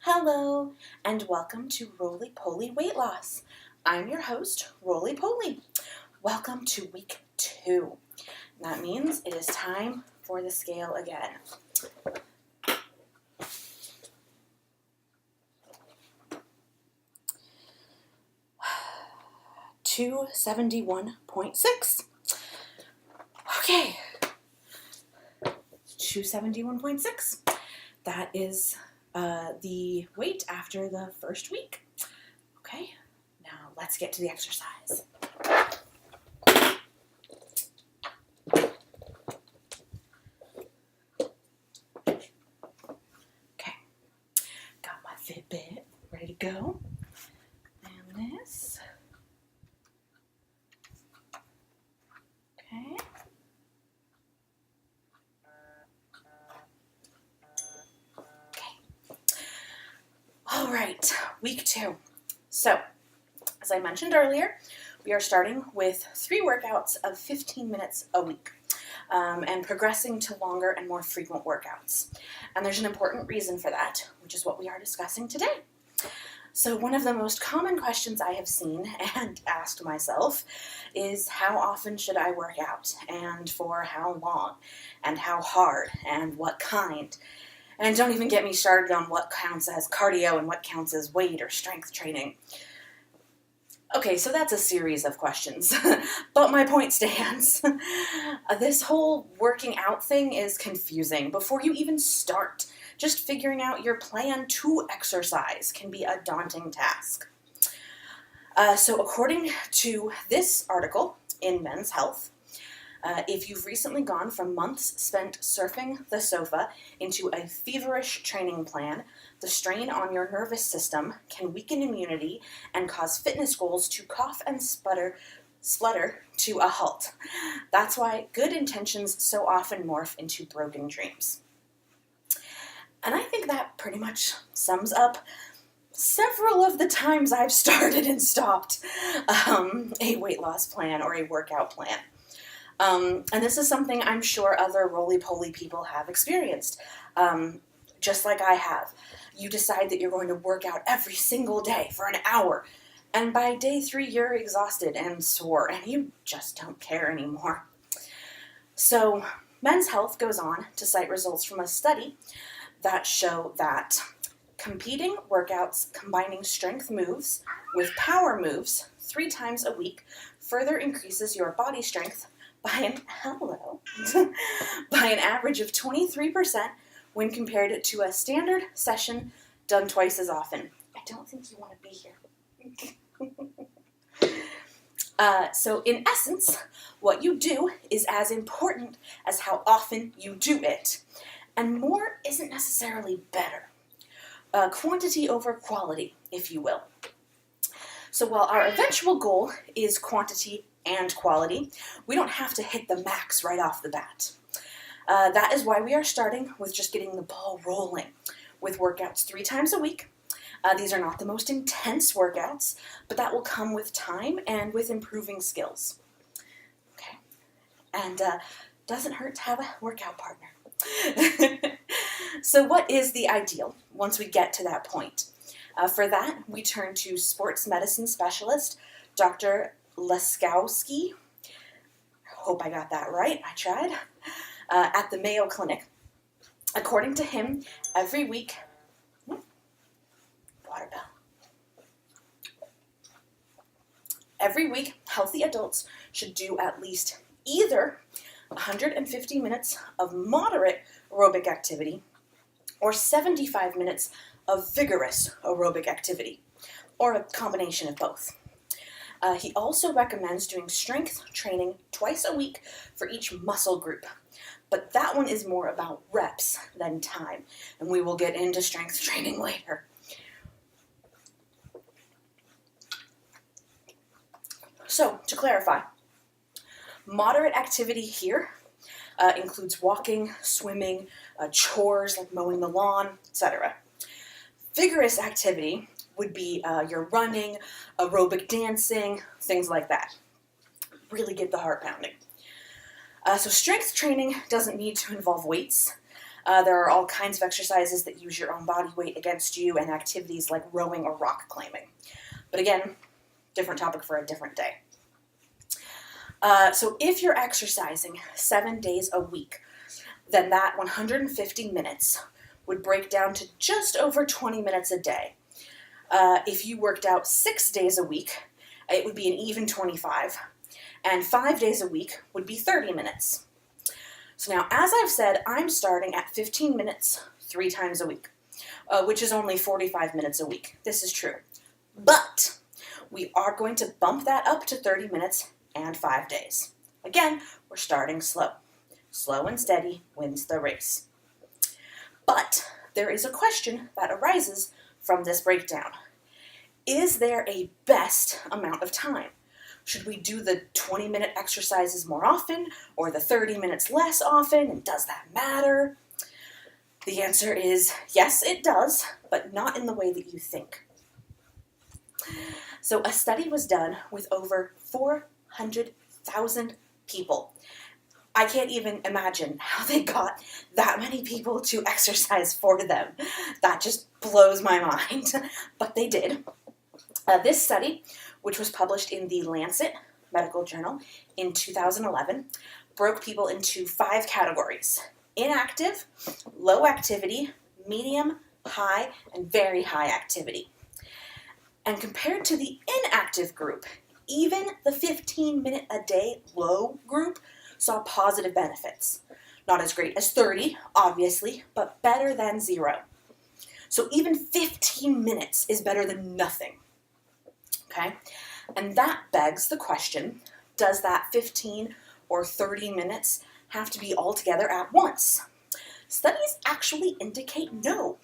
Hello, and welcome to Roly Poly Weight Loss. I'm your host, Roly Poly. Welcome to week 2. That means it is time for the scale again. $271.6. Okay, 271.6. That is the weight after the first week. Okay, now let's get to the exercise. Okay, got my Fitbit ready to go. And this. Okay. All right, week 2. So, as I mentioned earlier, we are starting with 3 workouts of 15 minutes a week and progressing to longer and more frequent workouts. And there's an important reason for that, which is what we are discussing today. So one of the most common questions I have seen and asked myself is how often should I work out, and for how long, and how hard, and what kind? And don't even get me started on what counts as cardio and what counts as weight or strength training. Okay, so that's a series of questions, but my point stands. This whole working out thing is confusing before you even start. Just figuring out your plan to exercise can be a daunting task. So according to this article in Men's Health, if you've recently gone from months spent surfing the sofa into a feverish training plan, the strain on your nervous system can weaken immunity and cause fitness goals to cough and splutter to a halt. That's why good intentions so often morph into broken dreams. And I think that pretty much sums up several of the times I've started and stopped a weight loss plan or a workout plan. And this is something I'm sure other roly-poly people have experienced, just like I have. You decide that you're going to work out every single day for an hour, and by day 3 you're exhausted and sore, and you just don't care anymore. So Men's Health goes on to cite results from a study that show that competing workouts combining strength moves with power moves 3 times a week further increases your body strength by an average of 23% when compared to a standard session done twice as often. I don't think you want to be here. So in essence, what you do is as important as how often you do it. And more isn't necessarily better. Quantity over quality, if you will. So while our eventual goal is quantity and quality, we don't have to hit the max right off the bat. That is why we are starting with just getting the ball rolling with workouts 3 times a week. These are not the most intense workouts, but that will come with time and with improving skills. Okay, and doesn't hurt to have a workout partner. So what is the ideal once we get to that point? For that, we turn to sports medicine specialist, Dr. Laskowski. Hope I got that right. I tried. At the Mayo Clinic. According to him, every week, healthy adults should do at least either 150 minutes of moderate aerobic activity or 75 minutes of vigorous aerobic activity, or a combination of both. He also recommends doing strength training twice a week for each muscle group, but that one is more about reps than time, and we will get into strength training later. So, to clarify, moderate activity here includes walking, swimming, chores like mowing the lawn, etc. Vigorous activity would be your running, aerobic dancing, things like that. Really get the heart pounding. So strength training doesn't need to involve weights. There are all kinds of exercises that use your own body weight against you and activities like rowing or rock climbing. But again, different topic for a different day. So if you're exercising 7 days a week, then that 150 minutes would break down to just over 20 minutes a day. If you worked out 6 days a week, it would be an even 25, and 5 days a week would be 30 minutes. So now, as I've said, I'm starting at 15 minutes 3 times a week, which is only 45 minutes a week. This is true. But we are going to bump that up to 30 minutes and 5 days. Again, we're starting slow. Slow and steady wins the race. But there is a question that arises from this breakdown. Is there a best amount of time? Should we do the 20-minute exercises more often or the 30 minutes less often? And does that matter? The answer is yes, it does, but not in the way that you think. So a study was done with over 400,000 people. I can't even imagine how they got that many people to exercise for them. That just blows my mind. But they did. This study, which was published in the Lancet Medical Journal in 2011, broke people into 5 categories: inactive, low activity, medium, high, and very high activity. And compared to the inactive group, even the 15-minute-a-day low group saw positive benefits. Not as great as 30, obviously, but better than 0. So even 15 minutes is better than nothing. Okay? And that begs the question, does that 15 or 30 minutes have to be all together at once? Studies actually indicate no.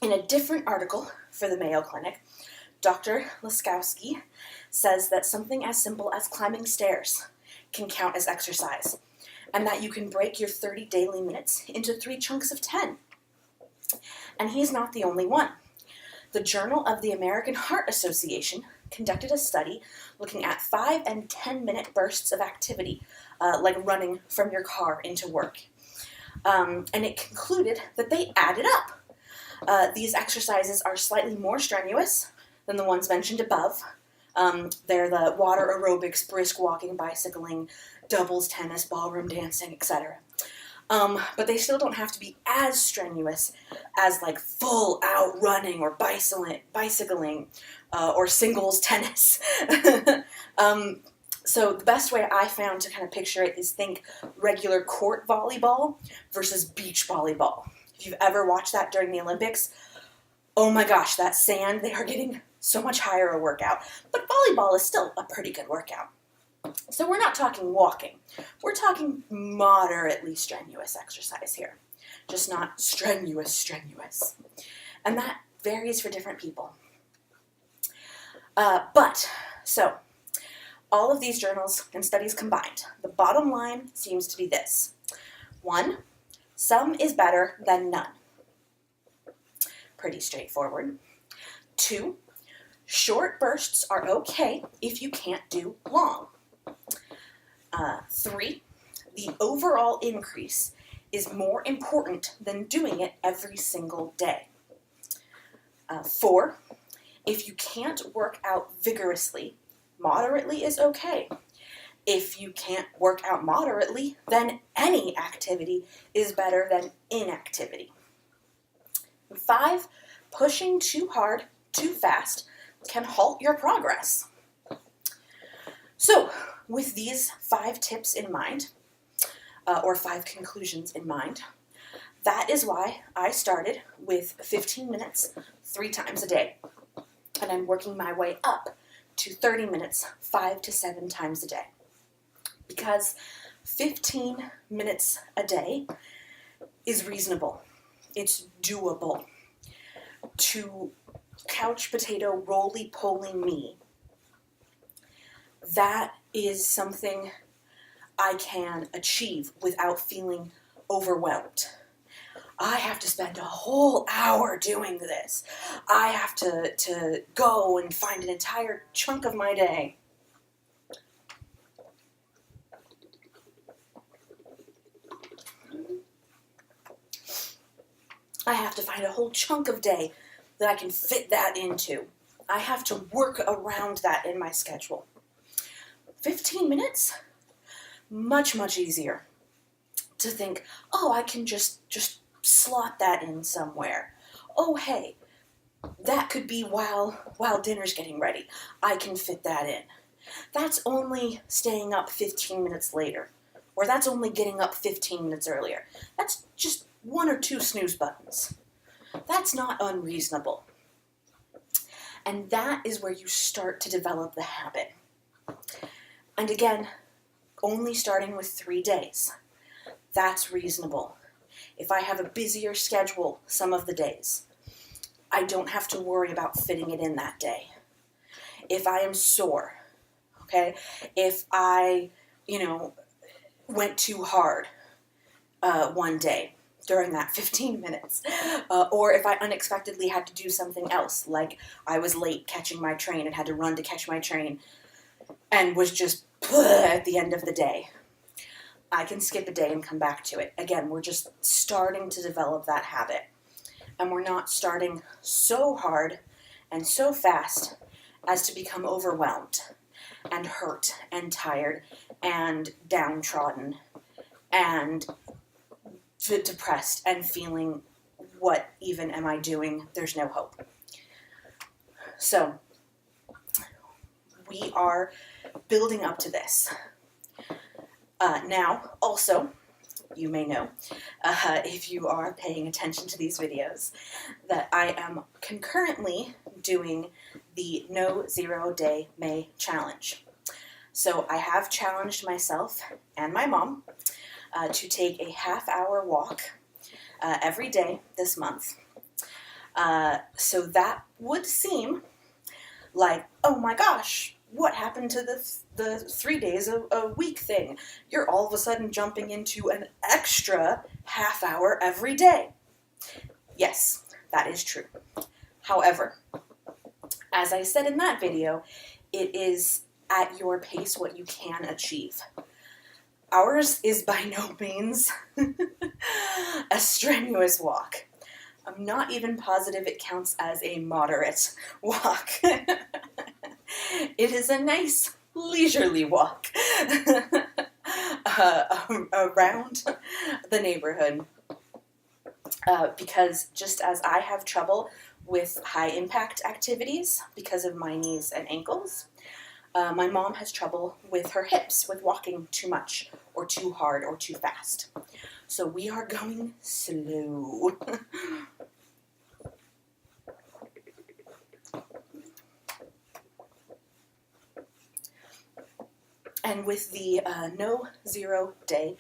In a different article for the Mayo Clinic, Dr. Laskowski says that something as simple as climbing stairs can count as exercise, and that you can break your 30 daily minutes into 3 chunks of 10. And he's not the only one. The Journal of the American Heart Association conducted a study looking at 5 and 10-minute bursts of activity, like running from your car into work. And it concluded that they added up. These exercises are slightly more strenuous than the ones mentioned above. They're the water aerobics, brisk walking, bicycling, doubles tennis, ballroom dancing, etc. But they still don't have to be as strenuous as like full out running or bicycling or singles tennis. So the best way I found to kind of picture it is think regular court volleyball versus beach volleyball. If you've ever watched that during the Olympics, oh my gosh, that sand, they are getting so much higher a workout. But volleyball is still a pretty good workout. So we're not talking walking. We're talking moderately strenuous exercise here. Just not strenuous. And that varies for different people. So all of these journals and studies combined, the bottom line seems to be this. 1, some is better than none. Pretty straightforward. 2, short bursts are okay if you can't do long. 3, the overall increase is more important than doing it every single day. 4, if you can't work out vigorously, moderately is okay. If you can't work out moderately, then any activity is better than inactivity. 5, pushing too hard, too fast can halt your progress. So, with these 5 tips in mind, or 5 conclusions in mind, that is why I started with 15 minutes 3 times a day. And I'm working my way up to 30 minutes 5 to 7 times a day. Because 15 minutes a day is reasonable. It's doable. To couch potato roly-poly me, that is something I can achieve without feeling overwhelmed. I have to spend a whole hour doing this. I have to go and find an entire chunk of my day. I have to find a whole chunk of day that I can fit that into. I have to work around that in my schedule. 15 minutes? Much, much easier to think, oh, I can just slot that in somewhere. Oh, hey, that could be while dinner's getting ready. I can fit that in. That's only staying up 15 minutes later, or that's only getting up 15 minutes earlier. That's just 1 or 2 snooze buttons. That's not unreasonable. And that is where you start to develop the habit. And again, only starting with 3 days. That's reasonable. If I have a busier schedule some of the days, I don't have to worry about fitting it in that day. If I am sore, okay, if I, went too hard one day during that 15 minutes, or if I unexpectedly had to do something else, like I was late catching my train and had to run to catch my train and was just at the end of the day, I can skip a day and come back to it. Again, we're just starting to develop that habit. And we're not starting so hard and so fast as to become overwhelmed and hurt and tired and downtrodden and depressed and feeling, what even am I doing? There's no hope. So we are building up to this. Now, also, you may know, if you are paying attention to these videos, that I am concurrently doing the No Zero Day May Challenge. So I have challenged myself and my mom to take a half-hour walk every day this month. So that would seem like, oh my gosh, what happened to the 3 days a week thing? You're all of a sudden jumping into an extra half hour every day. Yes, that is true. However, as I said in that video, it is at your pace what you can achieve. Ours is by no means a strenuous walk. I'm not even positive it counts as a moderate walk. It is a nice, leisurely walk around the neighborhood. Because just as I have trouble with high-impact activities because of my knees and ankles, my mom has trouble with her hips, with walking too much or too hard or too fast. So we are going slow. And with the No Zero Day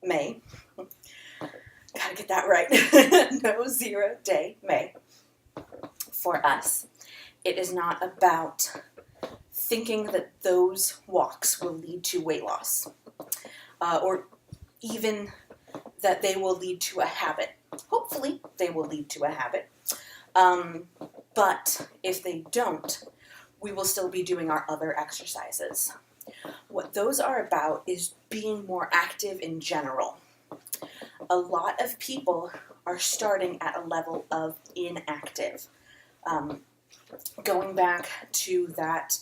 May, gotta get that right, No Zero Day May, for us, it is not about thinking that those walks will lead to weight loss, or even that they will lead to a habit. Hopefully, they will lead to a habit. But if they don't, we will still be doing our other exercises. What those are about is being more active in general. A lot of people are starting at a level of inactive. Going back to that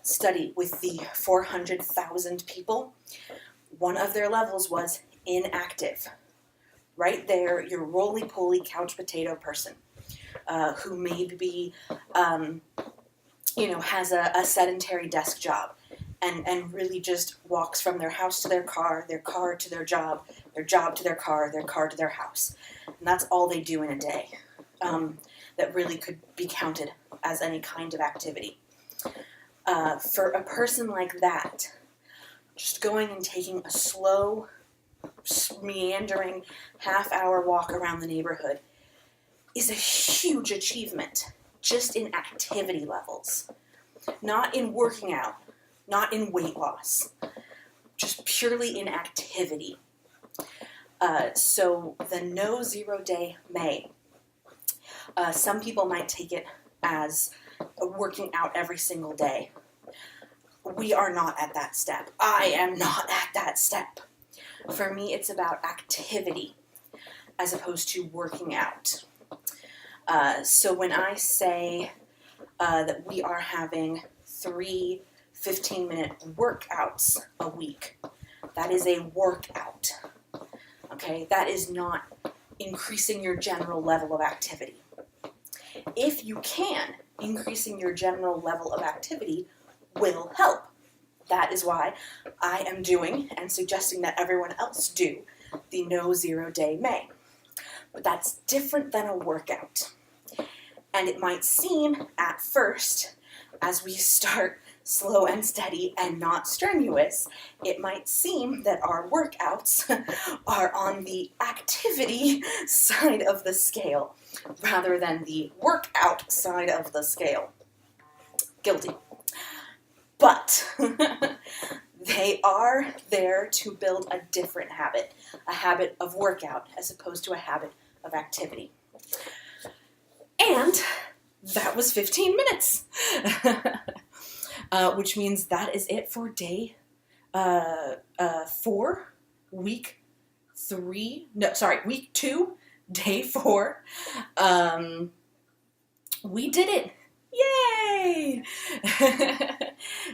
study with the 400,000 people, one of their levels was inactive. Right there, your roly-poly couch potato person who maybe has a sedentary desk job and really just walks from their house to their car to their job to their car to their house. And that's all they do in a day. That really could be counted as any kind of activity. For a person like that, just going and taking a slow, meandering half-hour walk around the neighborhood is a huge achievement, just in activity levels. Not in working out, not in weight loss, just purely in activity. So the No Zero Day May. Some people might take it as working out every single day. We are not at that step. I am not at that step. For me, it's about activity as opposed to working out. So when I say that we are having 3 15-minute workouts a week, that is a workout. Okay, that is not increasing your general level of activity. If you can, increasing your general level of activity will help. That is why I am doing and suggesting that everyone else do the No Zero Day May. But that's different than a workout. And it might seem at first, as we start slow and steady and not strenuous, it might seem that our workouts are on the activity side of the scale rather than the workout side of the scale. Guilty. But they are there to build a different habit, a habit of workout as opposed to a habit of activity. And that was 15 minutes, which means that is it for day 4, week 2, day 4. We did it. Yay!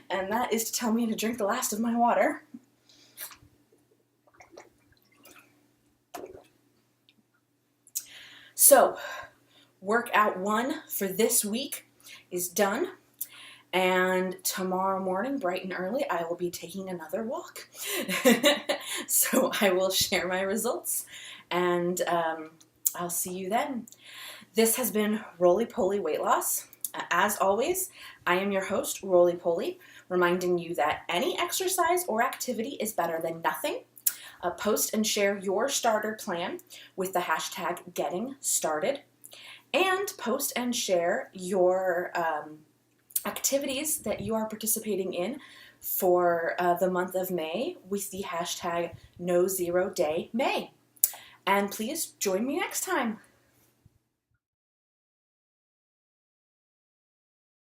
And that is to tell me to drink the last of my water. So, workout 1 for this week is done. And tomorrow morning, bright and early, I will be taking another walk. So I will share my results, and I'll see you then. This has been Roly Poly Weight Loss. As always, I am your host, Roly Poly, reminding you that any exercise or activity is better than nothing. Post and share your starter plan with the hashtag #GettingStarted, and post and share your activities that you are participating in for the month of May with the hashtag #NoZeroDayMay. And please join me next time.